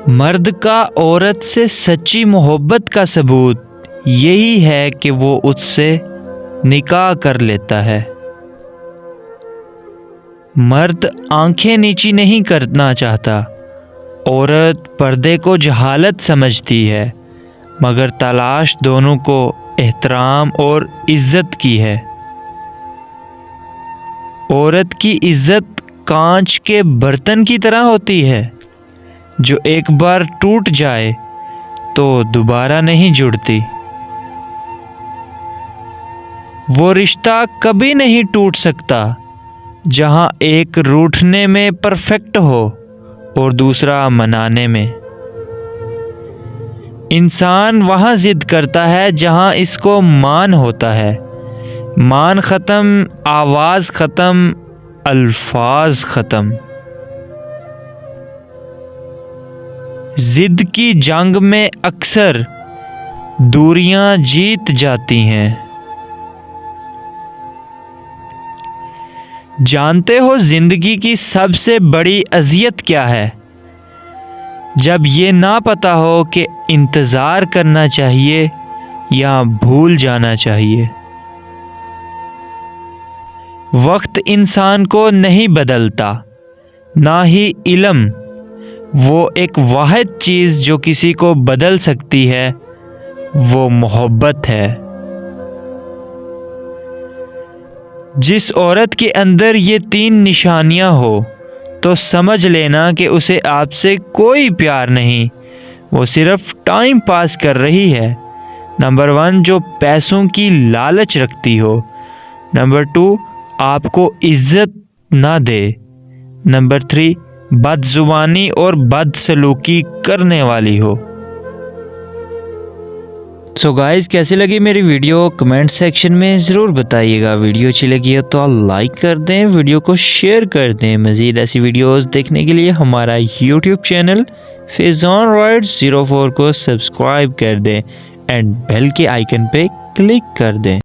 मर्द का औरत से सच्ची मोहब्बत का सबूत यही है कि वो उससे निकाह कर लेता है। मर्द आंखें नीची नहीं करना चाहता, औरत पर्दे को जहालत समझती है, मगर तलाश दोनों को एहतराम और इज्जत की है। औरत की इज्जत कांच के बर्तन की तरह होती है, जो एक बार टूट जाए तो दोबारा नहीं जुड़ती। वो रिश्ता कभी नहीं टूट सकता जहां एक रूठने में परफेक्ट हो और दूसरा मनाने में। इंसान वहां जिद करता है जहां इसको मान होता है। मान ख़त्म, आवाज़ ख़त्म, अल्फाज ख़त्म। जिद की जंग में अक्सर दूरियां जीत जाती हैं। जानते हो जिंदगी की सबसे बड़ी अजियत क्या है? जब ये ना पता हो कि इंतज़ार करना चाहिए या भूल जाना चाहिए। वक्त इंसान को नहीं बदलता, ना ही इल्म। वो एक वाहिद चीज़ जो किसी को बदल सकती है, वो मोहब्बत है। जिस औरत के अंदर ये 3 निशानियां हो तो समझ लेना कि उसे आपसे कोई प्यार नहीं, वो सिर्फ टाइम पास कर रही है। नंबर 1, जो पैसों की लालच रखती हो। नंबर 2, आपको इज्जत ना दे। नंबर 3, बदजुबानी और बदसलूकी करने वाली हो। सो गाइस, कैसी लगी मेरी वीडियो कमेंट सेक्शन में ज़रूर बताइएगा। वीडियो अच्छी लगी हो तो लाइक कर दें, वीडियो को शेयर कर दें। मज़ीद ऐसी वीडियोस देखने के लिए हमारा यूट्यूब चैनल फैज़ान राइड्स 04 को सब्सक्राइब कर दें एंड बेल के आइकन पे क्लिक कर दें।